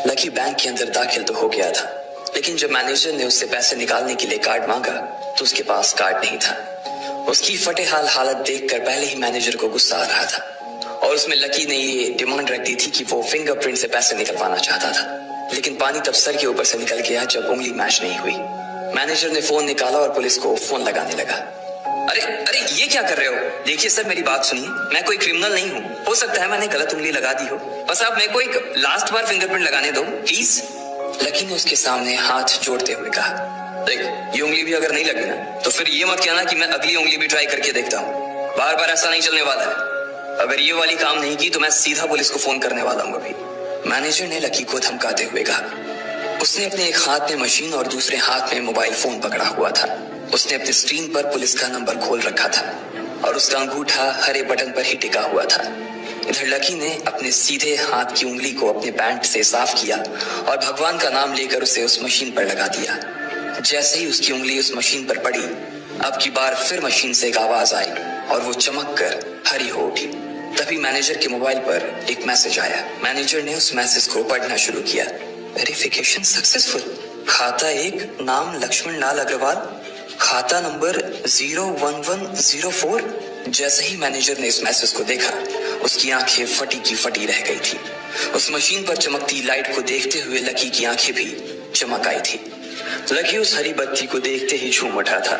Lucky bank के अंदर दाखिल तो हो गया था, लेकिन जब मैनेजर ने उससे पैसे निकालने के लिए कार्ड मांगा तो उसके पास कार्ड नहीं था। उसकी फटेहाल हालत देखकर पहले ही मैनेजर को गुस्सा आ रहा था और उसमें लकी ने ये डिमांड रख दी थी कि वो फिंगरप्रिंट से पैसे निकलवाना चाहता था। लेकिन पानी तब सर के ऊपर से निकल गया जब उंगली मैच नहीं हुई। मैनेजर ने फोन निकाला और पुलिस को फोन लगाने लगा। अरे अरे ये क्या कर रहे हो? देखिए सर, मेरी बात सुनिए, मैं कोई क्रिमिनल नहीं हूँ। हो सकता है मैंने गलत उंगली लगा दी हो, बस आप मेरे को एक लास्ट बार फिंगरप्रिंट लगाने दो प्लीज। लकी ने उसके सामने हाथ जोड़ते हुए कहा, देख ये उंगली भी अगर नहीं लगी ना तो फिर ये मत कहना कि मैं अगली उंगली भी ट्राई करके देखता हूँ। बार बार ऐसा नहीं चलने वाला है। अगर ये वाली काम नहीं की तो मैं सीधा पुलिस को फोन करने वाला हूँ अभी। मैनेजर ने लकी को धमकाते हुए कहा। उसने अपने एक हाथ में मशीन और दूसरे हाथ में मोबाइल फोन पकड़ा हुआ था। उसने अपनी स्क्रीन पर पुलिस का नंबर खोल रखा था और उसका अंगूठा हरे बटन पर ही टिका हुआ था। इधर लकी ने अपने सीधे हाथ की उंगली को अपने पैंट से साफ किया और भगवान का नाम लेकर उसे उस मशीन पर लगा दिया। जैसे ही उसकी उंगली उस मशीन पर पड़ी, अब की बार फिर मशीन से एक आवाज आई और वो चमक कर हरी हो उठी। तभी मैनेजर के मोबाइल पर एक मैसेज आया। मैनेजर ने उस मैसेज को पढ़ना शुरू किया। Verification successful. खाता एक, नाम लक्ष्मण लाल अग्रवाल, खाता नंबर 01104। जैसे ही मैनेजर ने इस मैसेज को देखा, उसकी आंखें फटी की फटी रह गई थी। उस मशीन पर चमकती लाइट को देखते हुए लकी की आंखें भी चमक आई थी। लकी उस हरी बत्ती को देखते ही झूम उठा था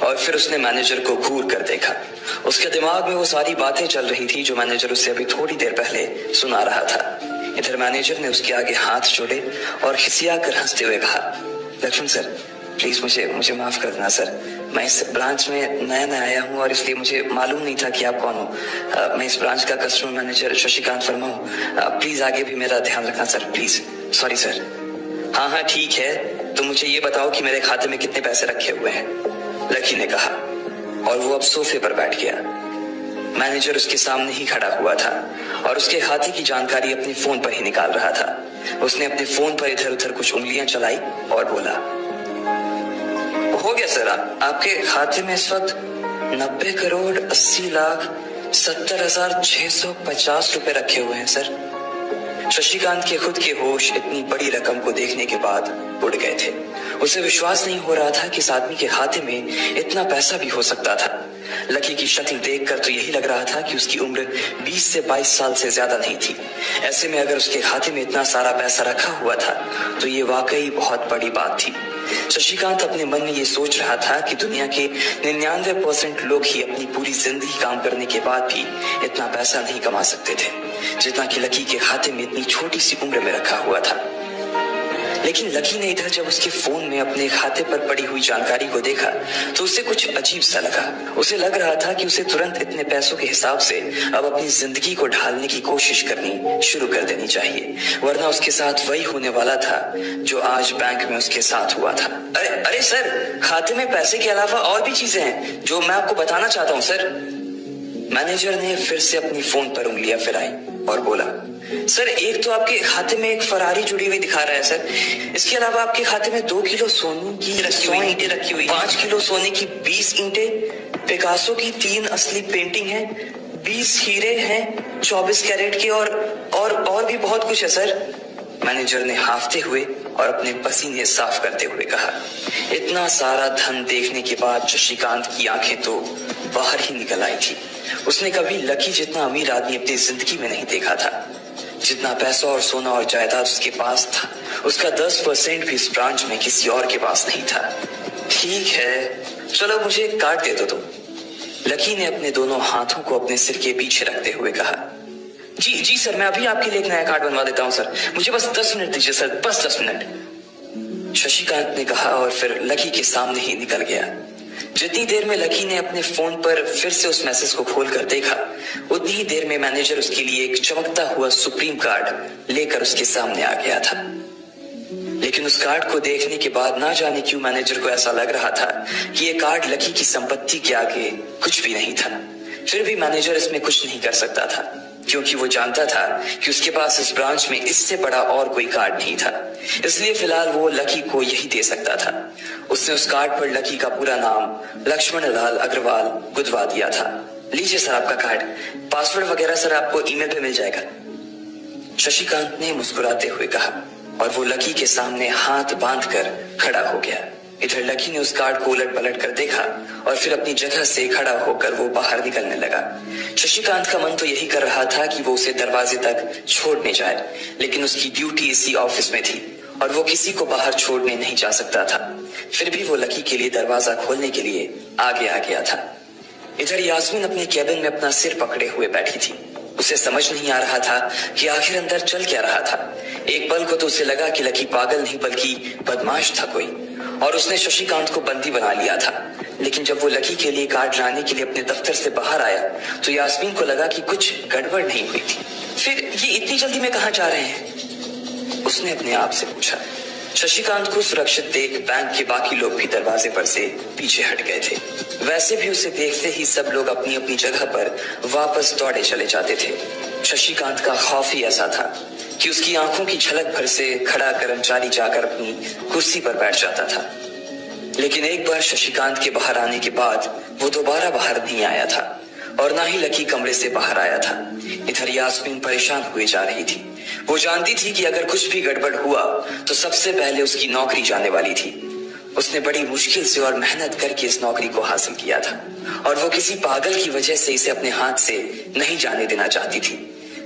और फिर उसने मैनेजर को घूर कर देखा। उसके दिमाग में वो सारी बातें चल रही थी जो मैनेजर उसे अभी थोड़ी देर पहले सुना रहा था। इधर मैनेजर ने उसके आगे हाथ जोड़े और खिसिया कर हंसते हुए कहा, लक्ष्मण सर प्लीज मुझे माफ कर देना सर। मैं इस ब्रांच में नया आया हूँ और इसलिए मुझे मालूम नहीं था कि आप कौन हो। मैं इस ब्रांच का कस्टमर मैनेजर शशिकांत वर्मा हूँ। प्लीज आगे भी मेरा ध्यान रखना सर, प्लीज। Sorry sir. हाँ ठीक है, तो मुझे ये बताओ कि मेरे खाते में कितने पैसे रखे हुए हैं, लकी ने कहा और वो अब सोफे पर बैठ गया। मैनेजर उसके सामने ही खड़ा हुआ था और उसके खाते की जानकारी अपने फोन पर ही निकाल रहा था। उसने अपने फोन पर इधर उधर कुछ उंगलियां चलाई और बोला, हो गया सर, आपके खाते में इस वक्त 90,80,70,650 रुपए रखे हुए हैं सर। शशिकांत के खुद के होश इतनी बड़ी रकम को देखने के बाद उड़ गए थे। उसे विश्वास नहीं हो रहा था कि इस आदमी के खाते में इतना पैसा भी हो सकता था। लकी की शक्ल देखकर तो यही लग रहा था कि उसकी उम्र 20 से 22 साल से ज्यादा नहीं थी। ऐसे में अगर उसके खाते में इतना सारा पैसा रखा हुआ था तो ये वाकई बहुत बड़ी बात थी। शशिकांत अपने मन में ये सोच रहा था कि दुनिया के 99% लोग ही अपनी पूरी जिंदगी काम करने के बाद भी इतना पैसा नहीं कमा सकते थे जितना कि लकी के खाते में इतनी छोटी सी उम्र में रखा हुआ था। लेकिन लकी ने इधर जब उसके फोन में अपने खाते पर पड़ी हुई जानकारी को देखा तो उसे कुछ अजीब सा लगा। उसे लग रहा था कि उसे तुरंत इतने पैसों के हिसाब से अब अपनी जिंदगी को ढालने की कोशिश करनी शुरू कर देनी चाहिए, वरना उसके साथ वही होने वाला था जो आज बैंक में उसके साथ हुआ था। अरे सर, खाते में पैसे के अलावा और भी चीजें हैं जो मैं आपको बताना चाहता हूँ सर। मैनेजर ने फिर से अपनी फोन पर उंगलियां फिराई और बोला, सर एक तो आपके खाते में एक फरारी जुड़ी हुई दिखा रहा है सर। इसके अलावा आपके खाते में 2 किलो सोने की ईंटें रखी हुई, 5 किलो सोने की 20 ईंटें, पिकासो की 3 असली पेंटिंग है, 20 हीरे हैं 24 कैरेट के और भी बहुत कुछ है सर। मैनेजर ने हाफते हुए और अपने पसीने साफ करते हुए कहा। इतना सारा धन देखने के बाद शशिकांत की आंखें तो बाहर ही निकल आई थी। उसने कभी लकी जितना अमीर आदमी अपनी जिंदगी में नहीं देखा था। जितना पैसा और सोना और जायदाद उसके पास था, उसका 10% भी इस ब्रांच में किसी और के पास नहीं था। ठीक है, चलो मुझे एक कार्ड दे दो तुम, लकी ने अपने दोनों हाथों को अपने सिर के पीछे रखते हुए कहा। जी सर, मैं अभी आपके लिए एक नया कार्ड बनवा देता हूँ सर, मुझे बस 10 मिनट दीजिए सर, बस 10 मिनट, शशिकांत ने कहा और फिर लकी के सामने ही निकल गया। जितनी देर में लकी ने अपने फोन पर फिर से उस मैसेज को खोलकर देखा, उतनी ही देर में मैनेजर उसके लिए एक चमकता हुआ सुप्रीम कार्ड लेकर उसके सामने आ गया था। लेकिन उस कार्ड को देखने के बाद ना जाने क्यों मैनेजर को ऐसा लग रहा था कि ये कार्ड लकी की संपत्ति के आगे कुछ भी नहीं था। फिर भी मैनेजर इसमें कुछ नहीं कर सकता था क्योंकि वो जानता था कि उसके पास इस ब्रांच में इससे बड़ा और कोई कार्ड नहीं था। इसलिए फिलहाल वो लकी को यही दे सकता था। उसने उस कार्ड पर लकी का पूरा नाम लक्ष्मण लाल अग्रवाल गुदवा दिया था। लीजिए सर आपका कार्ड, पासवर्ड वगैरह सर आपको ईमेल पे मिल जाएगा, शशिकांत ने मुस्कुराते हुए कहा। और वो लकी के सामने हाथ बांधकर खड़ा हो गया। इधर लकी ने उस कार्ड को उलट पलट कर देखा और फिर अपनी जगह से खड़ा होकर वो बाहर निकलने लगा। शशिकांत का मन तो यही कर रहा था कि वो उसे दरवाजे तक छोड़ने जाए, लेकिन उसकी ड्यूटी इसी ऑफिस में थी और वो किसी को बाहर छोड़ने नहीं जा सकता था। फिर भी वो लकी के लिए दरवाजा खोलने के लिए आगे आ गया था। इधर यास्मीन अपने कैबिन में अपना सिर पकड़े हुए बैठी थी। उसे समझ नहीं आ रहा था कि आखिर अंदर चल क्या रहा था। एक पल को तो उसे लगा कि लकी पागल नहीं बल्कि बदमाश था कोई, और उसने शशिकांत को बंदी बना लिया था। लेकिन जब वो लकी के लिए कार्ड लाने के लिए अपने दफ्तर से बाहर आया तो यास्मीन को लगा कि कुछ गड़बड़ नहीं हुई थी। फिर ये इतनी जल्दी में कहाँ जा रहे हैं, उसने अपने आप से पूछा। शशिकांत को सुरक्षित देख बैंक के बाकी लोग भी दरवाजे पर से पीछे हट गए थे। वैसे भी उसे देखते ही सब लोग अपनी अपनी जगह पर वापस दौड़े चले जाते थे। शशिकांत का खौफ ही ऐसा था कि उसकी आंखों की झलक भर से खड़ा कर्मचारी जाकर अपनी कुर्सी पर बैठ जाता था। लेकिन एक बार शशिकांत के बाहर आने के बाद वो दोबारा बाहर नहीं आया था और ना ही लकी कमरे से बाहर आया था। इधर यास्मीन परेशान हुए जा रही थी। वो जानती थी कि अगर कुछ भी गड़बड़ हुआ तो सबसे पहले उसकी नौकरी जाने वाली थी। उसने बड़ी मुश्किल से और मेहनत करके इस नौकरी को हासिल किया था और वो किसी पागल की वजह से इसे अपने हाथ से नहीं जाने देना चाहती थी।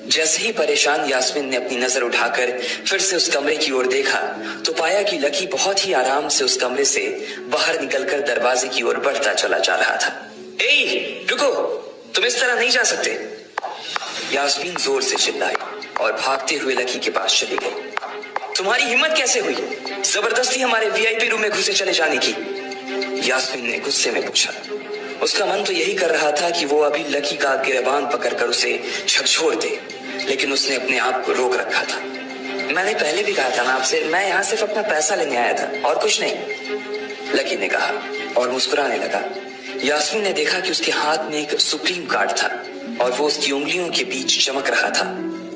जैसे ही परेशान यास्मीन ने अपनी नजर उठाकर फिर से उस कमरे की ओर देखा तो पाया कि लकी बहुत ही आराम से उस कमरे से बाहर निकलकर दरवाजे की ओर बढ़ता चला जा रहा था। ए, रुको, तुम इस तरह नहीं जा सकते, यास्मीन जोर से चिल्लाई और भागते हुए लकी के पास चली गई। तुम्हारी हिम्मत कैसे हुई जबरदस्ती हमारे वीआईपी रूम में घुसे चले जाने की, यास्मीन ने गुस्से में पूछा। उसका मन तो यही कर रहा था कि वो अभी लकी का गिरबान पकड़कर उसे झकझोर दे, लेकिन उसने अपने आप को रोक रखा था। मैंने पहले भी कहा था ना आपसे, मैं यहाँ सिर्फ अपना पैसा लेने आया था और कुछ नहीं, लकी ने कहा और मुस्कुराने लगा। यास्मीन ने देखा कि उसके हाथ में एक सुप्रीम कार्ड था और वो उसकी उंगलियों के बीच चमक रहा था।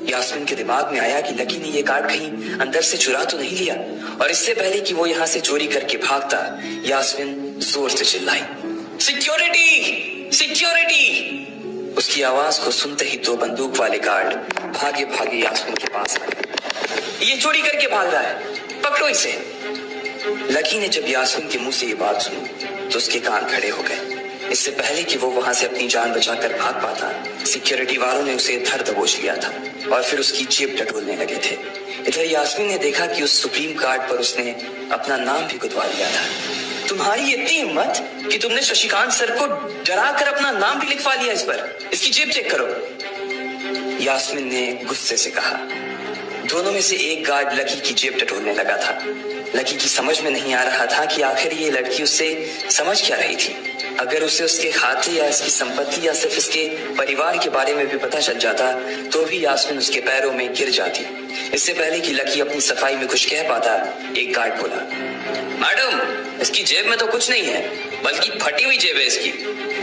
यास्मीन के दिमाग में आया कि लकी ने ये कार्ड कहीं अंदर से चुरा तो नहीं लिया, और इससे पहले कि वो यहाँ से चोरी करके भागता यास्मीन जोर से चिल्लाई, सिक्योरिटी सिक्योरिटी। उसकी आवाज को सुनते ही दो बंदूक वाले गार्ड भागे भागे यास्मीन के पास आए। ये चोरी करके भाग रहा है, पकड़ो इसे। लकी ने जब यास्मीन के मुंह से ये बात सुनी तो उसके कान खड़े हो गए। इससे पहले कि वो वहां से अपनी जान बचाकर भाग पाता, सिक्योरिटी वालों ने उसे धर दबोच लिया था और फिर उसकी जेब टटोलने लगे थे। इधर यास्मीन ने देखा कि उस सुप्रीम कार्ड पर उसने अपना नाम भी गुदवा लिया था। तुम्हारी इतनी हिम्मत कि तुमने शशिकांत सर को डराकर अपना नाम भी लिखवा लिया इस पर, इसकी जेब चेक करो, यास्मीन ने गुस्से से कहा। दोनों में से एक गार्ड लकी की जेब टटोलने लगा था। लकी की समझ में नहीं आ रहा था कि आखिर ये लड़की उससे समझ क्या रही थी। अगर उसे उसके खाते या इसकी संपत्ति या सिर्फ इसके परिवार के बारे में भी पता चल जाता तो भी यास्मीन उसके पैरों में गिर जाती। इससे पहले कि लकी अपनी सफाई में कुछ कह पाता, एक गार्ड बोला, मैडम इसकी जेब में तो कुछ नहीं है, बल्कि फटी हुई जेब है इसकी।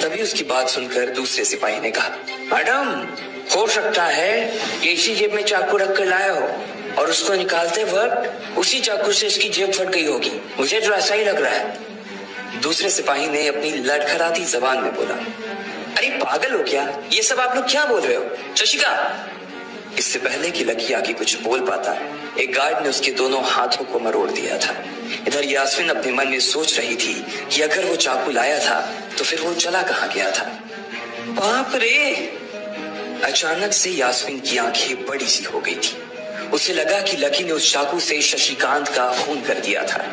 तभी उसकी बात सुनकर दूसरे सिपाही ने कहा, मैडम हो सकता है ये इसी जेब में चाकू रख कर लाया हो और उसको निकालते वक्त उसी चाकू से इसकी जेब फट गई होगी, मुझे तो ऐसा ही लग रहा है। दूसरे सिपाही ने अपनी लड़खड़ाती जबान में बोला, अरे पागल हो क्या, ये सब आप लोग क्या बोल रहे हो, शशिका। इससे पहले कि लकी आगे कुछ बोल पाता, एक गार्ड ने उसके दोनों हाथों को मरोड़ दिया था। इधर यास्मीन अपने मन में सोच रही थी कि अगर वो चाकू लाया था तो फिर वो चला कहाँ गया था। बाप रे! अचानक से यास्मीन की आंखें बड़ी सी हो गई थी। उसे लगा कि लकी ने उस चाकू से शशिकांत का खून कर दिया था।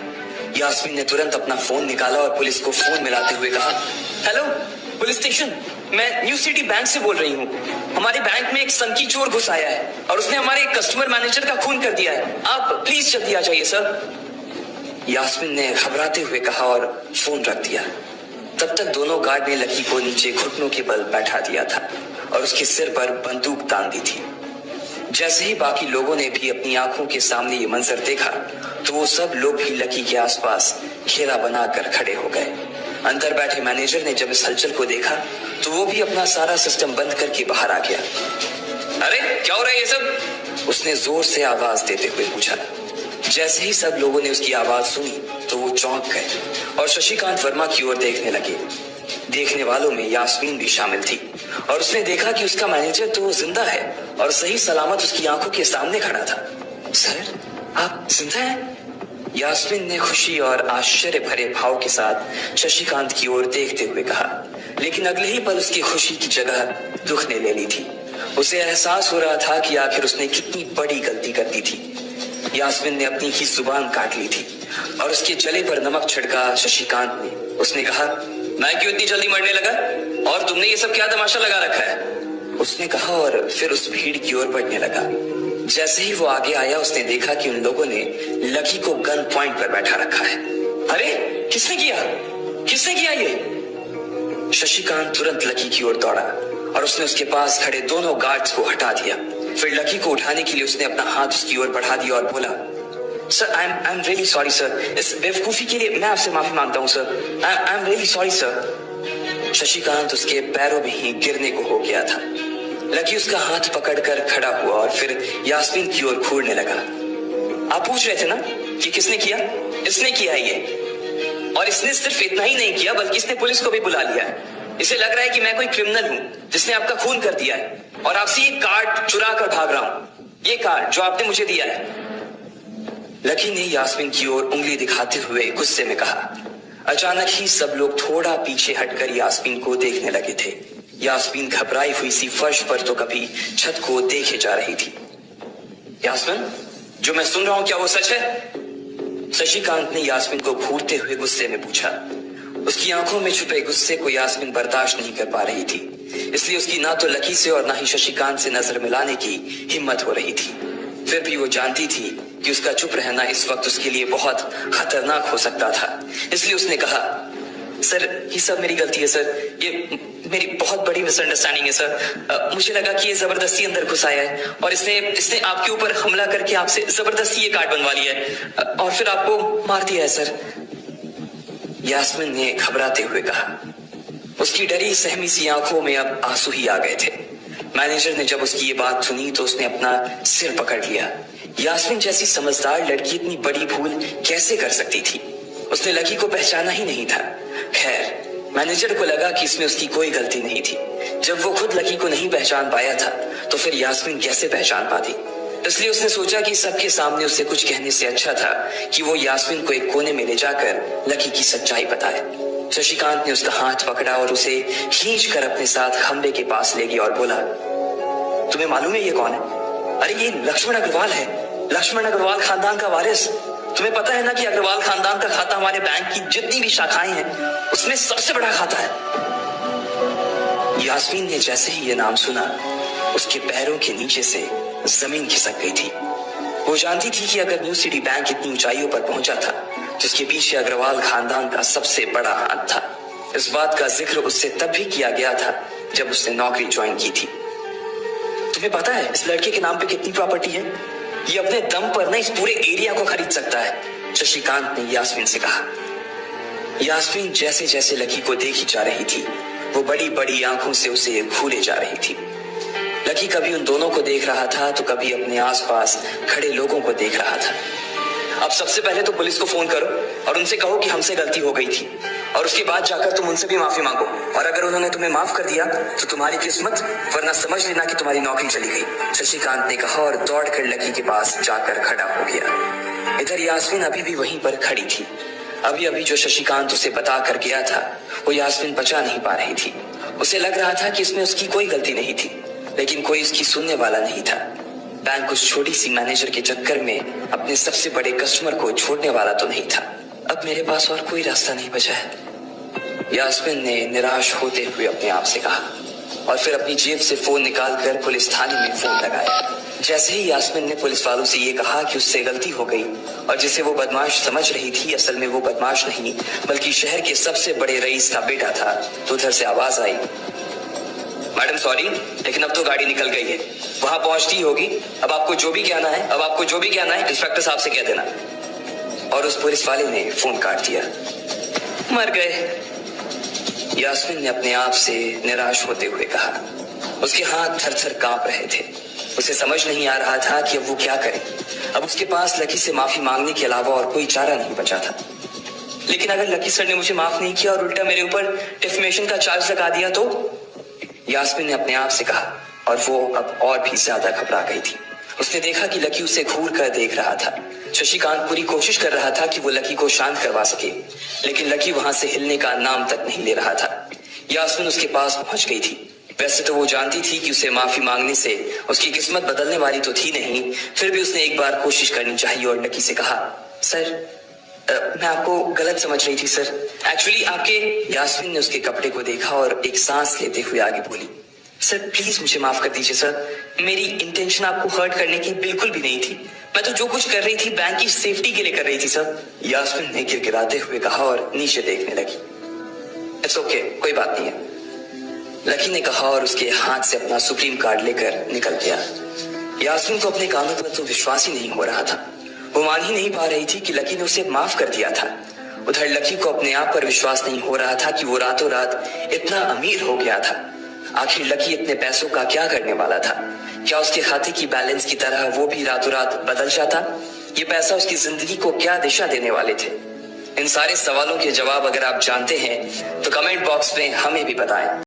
यास्मीन ने तुरंत अपना फोन निकाला और पुलिस को फोन मिलाते हुए कहा, हेलो पुलिस स्टेशन, मैं न्यू सिटी बैंक से बोल रही हूँ। हमारे बैंक में एक संकी चोर घुस आया है और उसने हमारे कस्टमर मैनेजर का खून कर दिया है, आप प्लीज जल्दी आ जाइए सर। यास्मीन ने घबराते हुए कहा और फोन रख दिया। तब तक दोनों गार्ड ने लकी को नीचे घुटनों के बल बैठा दिया था और उसके सिर पर बंदूक तान दी थी। जैसे ही बाकी लोगों ने भी अपनी आंखों के सामने ये मंजर देखा तो वो सब लोग भी लकी के आसपास घेरा बनाकर खड़े हो गए। अंदर बैठे मैनेजर ने जब इस हलचल को देखा तो वो भी अपना सारा सिस्टम बंद करके बाहर आ गया। अरे क्या हो रहा है ये सब, उसने जोर से आवाज देते हुए पूछा। जैसे ही सब लोगों ने उसकी आवाज सुनी तो वो चौंक गए और शशिकांत वर्मा की ओर देखने लगे। देखने वालों में यास्मीन भी शामिल थी और उसने देखा कि उसका मैनेजर तो जिंदा है और सही सलामत उसकी आंखों के सामने खड़ा था। सर, आप जिंदा हैं? यास्मीन ने खुशी और आश्चर्य भरे भाव के साथ शशिकांत की ओर देखते हुए कहा, लेकिन अगले ही पल उसकी खुशी की जगह दुख ने ले ली थी। उसे एहसास हो रहा था कि आखिर उसने कितनी बड़ी गलती कर दी थी। यास्मीन ने अपनी ही जुबान काट ली थी और उसके जले पर नमक छिड़का शशिकांत ने। उसने कहा, मैं क्यों इतनी जल्दी मरने लगा, और तुमने ये सब क्या तमाशा लगा रखा है? उसने कहा और फिर उस भीड़ की ओर बढ़ने लगा। जैसे ही वो आगे आया उसने देखा कि उन लोगों ने लकी को गन पॉइंट पर बैठा रखा है। अरे किसने किया ये? शशिकांत तुरंत लकी की ओर दौड़ा और उसने उसके पास खड़े दोनों गार्ड्स को हटा दिया। फिर लकी को उठाने के लिए उसने अपना हाथ उसकी ओर बढ़ा दिया और बोला, sir I am really sorry sir, इस बेवकूफी के लिए मैं आपसे माफी मांगता हूँ sir, I am really sorry sir. Shashikant उसके पैरों में ही गिरने को हो गया था। लकी उसका हाथ पकड़कर खड़ा हुआ और फिर यास्मीन की ओर घूरने लगा। आप पूछ रहे थे ना कि किसने किया? इसने किया है ये, और इसने सिर्फ इतना ही नहीं किया बल्कि इसने पुलिस को भी बुला लिया है। इसे लग रहा है कि मैं कोई क्रिमिनल हूँ जिसने आपका खून कर दिया है और आपसे ये कार्ड चुरा कर भाग रहा हूँ, ये कार्ड जो आपने मुझे दिया है। लकी ने यास्मीन की ओर उंगली दिखाते हुए गुस्से में कहा। अचानक ही सब लोग थोड़ा पीछे हटकर यास्मीन को देखने लगे थे। यास्मीन घबराई हुई सी फर्श पर तो कभी छत को देखे जा रही थी। यास्मीन, जो मैं सुन रहा हूं क्या वो सच है? शशिकांत ने यास्मीन को घूरते हुए गुस्से में पूछा। उसकी आंखों में छुपे गुस्से को यास्मीन बर्दाश्त नहीं कर पा रही थी, इसलिए उसकी ना तो लकी से और ना ही शशिकांत से नजर मिलाने की हिम्मत हो रही थी। फिर भी वो जानती थी कि उसका चुप रहना इस वक्त उसके लिए बहुत खतरनाक हो सकता था, इसलिए उसने कहा, सर ये सब मेरी गलती है सर, ये मेरी बहुत बड़ी मिसअंडरस्टैंडिंग है सर। मुझे लगा कि ये जबरदस्ती अंदर घुस आया है और इसने आपके ऊपर हमला करके आपसे जबरदस्ती ये कार्ड बनवा लिया है और फिर आपको मार दिया है सर। यास्मीन ने घबराते हुए कहा। उसकी डरी सहमी सी आंखों में अब आंसू ही आ गए थे। मैनेजर ने जब उसकी ये बात सुनी तो उसने अपना सिर पकड़ लिया। यास्मीन जैसी समझदार लड़की इतनी बड़ी भूल कैसे कर सकती थी? उसने लकी को पहचाना ही नहीं था। खैर, मैनेजर को लगा कि इसमें उसकी कोई गलती नहीं थी। जब वो खुद लकी को नहीं पहचान पाया था तो फिर यास्मीन कैसे पहचान पाती? इसलिए उसने सोचा कि सबके सामने उसे कुछ कहने से अच्छा था कि वो यास्मीन को एक कोने में ले जाकर लकी की सच्चाई बताए। शशिकांत ने उसका हाथ पकड़ा और उसे खींचकर अपने साथ खंबे के पास ले गया और बोला, तुम्हें मालूम है ये कौन है? अरे ये लक्ष्मण अग्रवाल है, लक्ष्मण अग्रवाल खानदान का वारिस। तुम्हें पता है ना कि अग्रवाल खानदान का खाता हमारे बैंक की जितनी भी शाखाएं हैं उसमें सबसे बड़ा खाता है। यास्मीन ने जैसे ही ये नाम सुना उसके पैरों के नीचे से जमीन खिसक गई थी। वो जानती थी कि अगर न्यू सिटी बैंक इतनी ऊंचाइयों पर पहुंचा था तो उसके पीछे अग्रवाल खानदान का सबसे बड़ा हाथ था। इस बात का जिक्र उससे तब भी किया गया था जब उसने नौकरी ज्वाइन की थी। तुम्हें पता है इस लड़के के नाम पे कितनी प्रॉपर्टी है? ये अपने दम पर ना इस पूरे एरिया को खरीद सकता है, शशिकांत ने यास्मीन से कहा। यास्मीन जैसे जैसे लकी को देखी जा रही थी वो बड़ी बड़ी आंखों से उसे घूरे जा रही थी। लकी कभी उन दोनों को देख रहा था तो कभी अपने आसपास खड़े लोगों को देख रहा था। अब सबसे पहले तो पुलिस को फोन करो और उनसे कहो कि हमसे गलती हो गई थी, और उसके बाद जाकर तुम उनसे भी माफी मांगो, और अगर उन्होंने तुम्हें माफ कर दिया तो तुम्हारी किस्मत, वरना समझ लेना कि तुम्हारी नौकरी चली गई, शशिकांत ने कहा और दौड़कर लकी के पास जाकर खड़ा हो गया। इधर यास्मीन अभी भी वहीं पर खड़ी थी। अभी अभी जो शशिकांत उसे बता कर गया था वो यास्मीन पचा नहीं पा रही थी। उसे लग रहा था कि इसमें उसकी कोई गलती नहीं थी, लेकिन कोई उसकी सुनने वाला नहीं था। बैंक उस छोटी सी मैनेजर के चक्कर में अपने सबसे बड़े कस्टमर को छोड़ने वाला तो नहीं था। अब मेरे पास और कोई रास्ता नहीं बचा है, यास्मीन ने निराश होते हुए अपने आप से कहा, और फिर अपनी जेब से फोन निकालकर पुलिस थाने में फोन लगाया। जैसे ही यास्मीन ने पुलिस वालों से ये कहा कि उससे गलती हो गई और जिसे वो बदमाश समझ रही थी असल में वो बदमाश नहीं बल्कि शहर के सबसे बड़े रईस का बेटा था, तो उधर से आवाज आई, मैडम सॉरी, लेकिन अब तो गाड़ी निकल गई है, वहां पहुंचती होगी, अब आपको जो भी कहना है इंस्पेक्टर साहब से कह देना। और उस पुलिस वाले ने फोन काट दिया। मर गए, यास्मीन ने अपने आप से निराश होते हुए कहा। उसके हाथ थर थर कांप रहे थे। उसे समझ नहीं आ रहा था कि अब वो क्या करे। अब उसके पास लकी से माफी मांगने के अलावा और कोई चारा नहीं बचा था। लेकिन अगर लकी सर ने मुझे माफ नहीं किया और उल्टा मेरे ऊपर डिफेमेशन का चार्ज लगा दिया तो, यास्मीन ने अपने आप से कहा, और वो अब और भी ज्यादा घबरा गई थी। उसने देखा कि लकी उसे घूर कर देख रहा था। शशिकांत पूरी कोशिश कर रहा था कि वो लकी को शांत करवा सके, लेकिन लकी वहां से हिलने का नाम तक नहीं ले रहा था। यास्मीन उसके पास पहुंच गई थी। वैसे तो वो जानती थी कि उसे माफी मांगने से उसकी किस्मत बदलने वाली तो थी नहीं, फिर भी उसने एक बार कोशिश करनी चाहिए और लकी से कहा, सर मैं आपको गलत समझ रही थी सर। एक्चुअली आपके। यास्मीन ने उसके कपड़े को देखा और एक सांस लेते हुए आगे बोली, सर प्लीज मुझे माफ कर दीजिए सर। मेरी इंटेंशन आपको हर्ट करने की बिल्कुल भी नहीं थी। मैं तो जो कुछ कर रही थी बैंक की सेफ्टी के लिए कर रही थी सर। यास्मीन ने गिड़गिड़ाते हुए कहा और नीचे देखने लगी। इट्स ओके, कोई बात नहीं है, लकी ने कहा और उसके हाथ से अपना सुप्रीम कार्ड लेकर निकल गया। यास्मीन को अपने कानों पर तो विश्वास ही नहीं हो रहा था। वो मान ही नहीं पा रही थी कि लकी ने उसे माफ कर दिया था। उधर लकी को अपने आप पर विश्वास नहीं हो रहा था कि वो रातों रात इतना अमीर हो गया था। आखिर लकी इतने पैसों का क्या करने वाला था? क्या उसके खाते की बैलेंस की तरह वो भी रातों रात बदल जाता? ये पैसा उसकी जिंदगी को क्या दिशा देने वाले थे? इन सारे सवालों के जवाब अगर आप जानते हैं तो कमेंट बॉक्स में हमें भी बताएं।